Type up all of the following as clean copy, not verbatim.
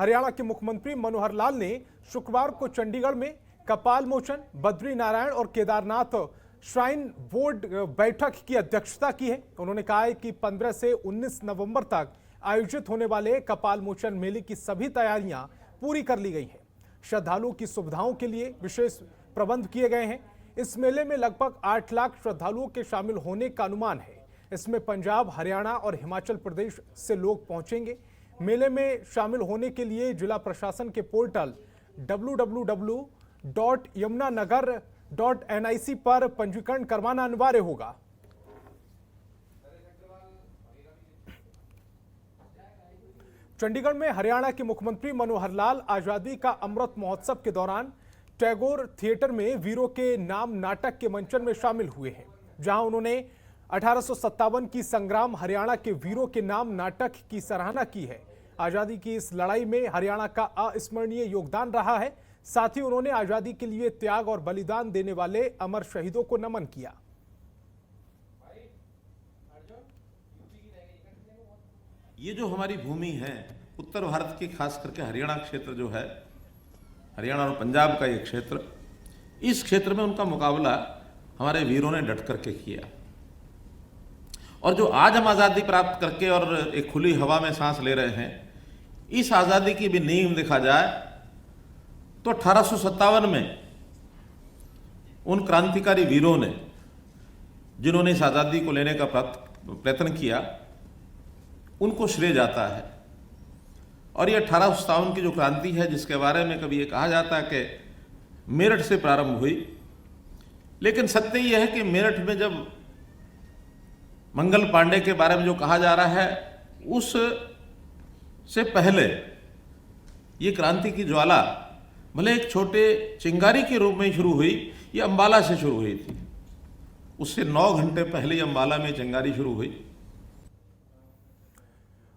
हरियाणा के मुख्यमंत्री मनोहर लाल ने शुक्रवार को चंडीगढ़ में कपाल मोचन, बद्री नारायण और केदारनाथ श्राइन बोर्ड बैठक की अध्यक्षता की है। उन्होंने कहा है कि 15 से 19 नवंबर तक आयोजित होने वाले कपाल मोचन मेले की सभी तैयारियां पूरी कर ली गई हैं। श्रद्धालुओं की सुविधाओं के लिए विशेष प्रबंध किए गए हैं। इस मेले में लगभग 8 लाख श्रद्धालुओं के शामिल होने का अनुमान है। इसमें पंजाब, हरियाणा और हिमाचल प्रदेश से लोग पहुंचेंगे। मेले में शामिल होने के लिए जिला प्रशासन के पोर्टल www.yamunanagar.nic पर पंजीकरण करवाना अनिवार्य होगा। चंडीगढ़ में हरियाणा के मुख्यमंत्री मनोहर लाल आजादी का अमृत महोत्सव के दौरान टैगोर थिएटर में वीरों के नाम नाटक के मंचन में शामिल हुए हैं, जहां उन्होंने 1857 की संग्राम हरियाणा के वीरों के नाम नाटक की सराहना की है। आजादी की इस लड़ाई में हरियाणा का अविस्मरणीय योगदान रहा है। साथ ही उन्होंने आजादी के लिए त्याग और बलिदान देने वाले अमर शहीदों को नमन किया। ये जो हमारी भूमि है, उत्तर भारत की, खास करके हरियाणा क्षेत्र जो है, हरियाणा और पंजाब का ये क्षेत्र, इस क्षेत्र में उनका मुकाबला हमारे वीरों ने डट करके किया। और जो आज हम आज़ादी प्राप्त करके और एक खुली हवा में सांस ले रहे हैं, इस आज़ादी की भी नींव देखा जाए तो 1857 में उन क्रांतिकारी वीरों ने, जिन्होंने इस आज़ादी को लेने का प्रयत्न किया, उनको श्रेय जाता है। और ये 1857 की जो क्रांति है, जिसके बारे में कभी ये कहा जाता है कि मेरठ से प्रारंभ हुई, लेकिन सत्य यह है कि मेरठ में जब मंगल पांडे के बारे में जो कहा जा रहा है, उस से पहले ये क्रांति की ज्वाला भले एक छोटे चिंगारी के रूप में शुरू हुई, ये अंबाला से शुरू हुई थी। उससे 9 घंटे पहले अंबाला में चिंगारी शुरू हुई।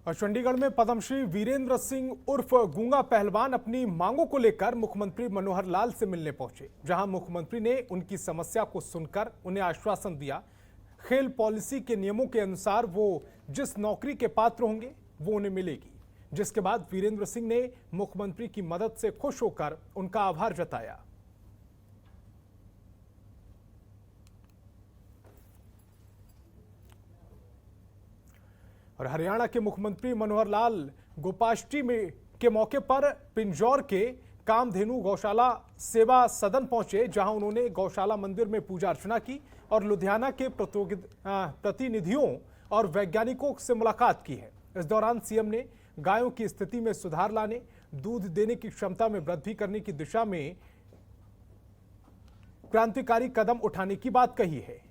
और चंडीगढ़ में पद्मश्री वीरेंद्र सिंह उर्फ गूंगा पहलवान अपनी मांगों को लेकर मुख्यमंत्री मनोहर लाल से मिलने पहुंचे, जहां मुख्यमंत्री ने उनकी समस्या को सुनकर उन्हें आश्वासन दिया। खेल पॉलिसी के नियमों के अनुसार वो जिस नौकरी के पात्र होंगे वो उन्हें मिलेगी। जिसके बाद वीरेंद्र सिंह ने मुख्यमंत्री की मदद से खुश होकर उनका आभार जताया। और हरियाणा के मुख्यमंत्री मनोहर लाल गोपाष्टमी में के मौके पर पिंजौर के कामधेनु गौशाला सेवा सदन पहुंचे, जहां उन्होंने गौशाला मंदिर में पूजा अर्चना की और लुधियाना के प्रतिनिधियों और वैज्ञानिकों से मुलाकात की है। इस दौरान सीएम ने गायों की स्थिति में सुधार लाने, दूध देने की क्षमता में वृद्धि करने की दिशा में क्रांतिकारी कदम उठाने की बात कही है।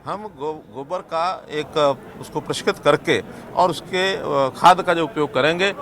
हम गोबर का एक उसको प्रशिक्षित करके और उसके खाद का जो उपयोग करेंगे,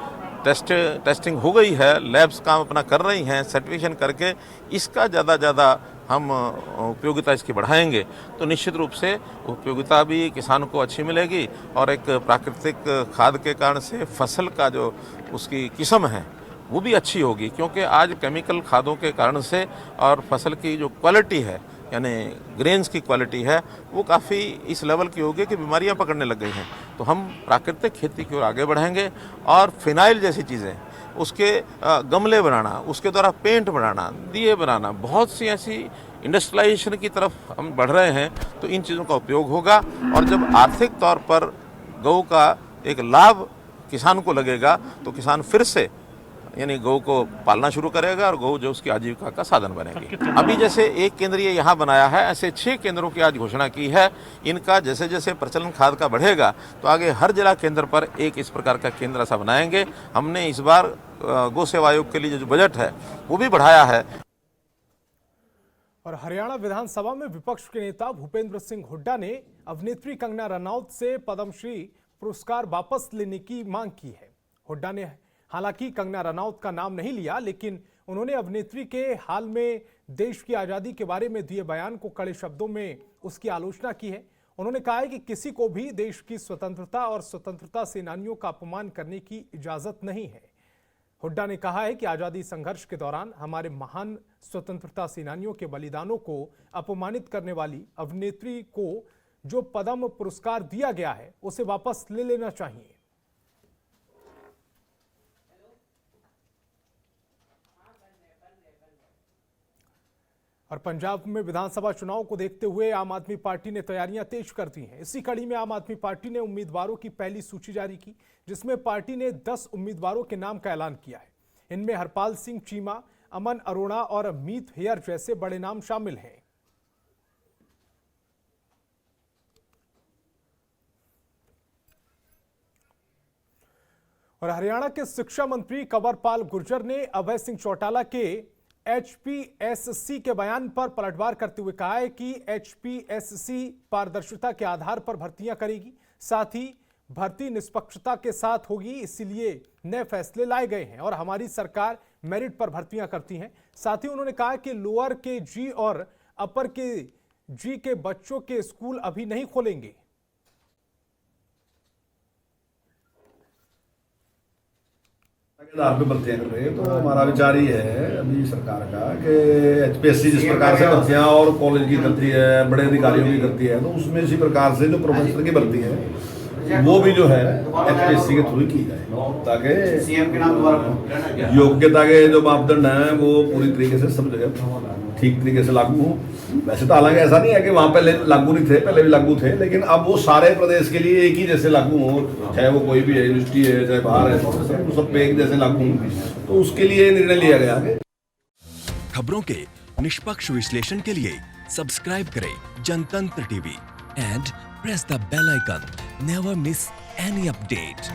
टेस्टिंग हो गई है, लैब्स काम अपना कर रही हैं, सर्टिफिकेशन करके इसका ज़्यादा हम उपयोगिता इसकी बढ़ाएंगे तो निश्चित रूप से उपयोगिता भी किसान को अच्छी मिलेगी और एक प्राकृतिक खाद के कारण से फसल का जो उसकी किस्म है वो भी अच्छी होगी। क्योंकि आज केमिकल खादों के कारण से और फसल की जो क्वालिटी है, यानी ग्रेन्स की क्वालिटी है, वो काफ़ी इस लेवल की होगी कि बीमारियां पकड़ने लग गई हैं। तो हम प्राकृतिक खेती की ओर आगे बढ़ेंगे और फिनाइल जैसी चीज़ें, उसके गमले बनाना, उसके द्वारा पेंट बनाना, दिए बनाना, बहुत सी ऐसी इंडस्ट्रियलाइजेशन की तरफ हम बढ़ रहे हैं। तो इन चीज़ों का उपयोग होगा और जब आर्थिक तौर पर गौ का एक लाभ किसान को लगेगा तो किसान फिर से यानी गौ को पालना शुरू करेगा और गौ जो उसकी आजीविका का साधन बनेगी। अभी जैसे एक केंद्र ये यहाँ बनाया है, ऐसे 6 केंद्रों की आज घोषणा की है। इनका जैसे जैसे प्रचलन खाद का बढ़ेगा तो आगे हर जिला केंद्र पर एक इस प्रकार का केंद्र ऐसा बनाएंगे। हमने इस बार गौ सेवा आयोग के लिए जो बजट है वो भी बढ़ाया है। और हरियाणा विधानसभा में विपक्ष के नेता भूपेंद्र सिंह हुड्डा ने अभिनेत्री कंगना रनौत से पद्मश्री पुरस्कार वापस लेने की मांग की है। हुड्डा ने हालांकि कंगना रनौत का नाम नहीं लिया, लेकिन उन्होंने अभिनेत्री के हाल में देश की आज़ादी के बारे में दिए बयान को कड़े शब्दों में उसकी आलोचना की है। उन्होंने कहा है कि किसी को भी देश की स्वतंत्रता और स्वतंत्रता सेनानियों का अपमान करने की इजाज़त नहीं है। हुड्डा ने कहा है कि आज़ादी संघर्ष के दौरान हमारे महान स्वतंत्रता सेनानियों के बलिदानों को अपमानित करने वाली अभिनेत्री को जो पद्म पुरस्कार दिया गया है उसे वापस ले लेना चाहिए। और पंजाब में विधानसभा चुनाव को देखते हुए आम आदमी पार्टी ने तैयारियां तेज कर दी हैं। इसी कड़ी में आम आदमी पार्टी ने उम्मीदवारों की पहली सूची जारी की, जिसमें पार्टी ने 10 उम्मीदवारों के नाम का ऐलान किया है। इनमें हरपाल सिंह चीमा, अमन अरोड़ा और मीत हेयर जैसे बड़े नाम शामिल हैं। और हरियाणा के शिक्षा मंत्री कंवरपाल गुर्जर ने अभय सिंह चौटाला के HPSC के बयान पर पलटवार करते हुए कहा है कि HPSC पारदर्शिता के आधार पर भर्तियां करेगी, साथ ही भर्ती निष्पक्षता के साथ होगी, इसीलिए नए फैसले लाए गए हैं और हमारी सरकार मेरिट पर भर्तियां करती है। साथ ही उन्होंने कहा कि लोअर के जी और अपर के जी के बच्चों के स्कूल अभी नहीं खोलेंगे। आधार पे भर्तियां कर रहे हैं, तो हमारा विचार ये है अभी सरकार का कि HPSC जिस प्रकार से भर्तियां और कॉलेज की करती है, बड़े अधिकारियों की करती है, तो उसमें इसी प्रकार से जो प्रोफेसर की भर्ती है वो भी जो है HPSC के थ्रू की जाए, ताकि योग्यता के जो मापदंड हैं वो पूरी तरीके से सब जगह ठीक तरीके से लागू हो। वैसे तो हालांकि ऐसा नहीं है कि वहाँ पहले लागू नहीं थे, पहले भी लागू थे, लेकिन अब वो सारे प्रदेश के लिए एक ही जैसे लागू हो, चाहे वो कोई भी यूनिवर्सिटी है, चाहे बाहर है, सब पे एक जैसे लागू हो, तो उसके लिए निर्णय लिया गया है। खबरों के निष्पक्ष विश्लेषण के लिए सब्सक्राइब करें Janatantra TV and press the bell icon. Never miss any update.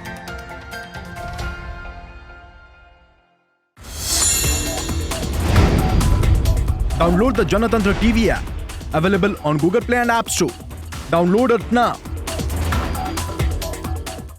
Download the Janatantra TV app, available on Google Play and App Store. Download it now.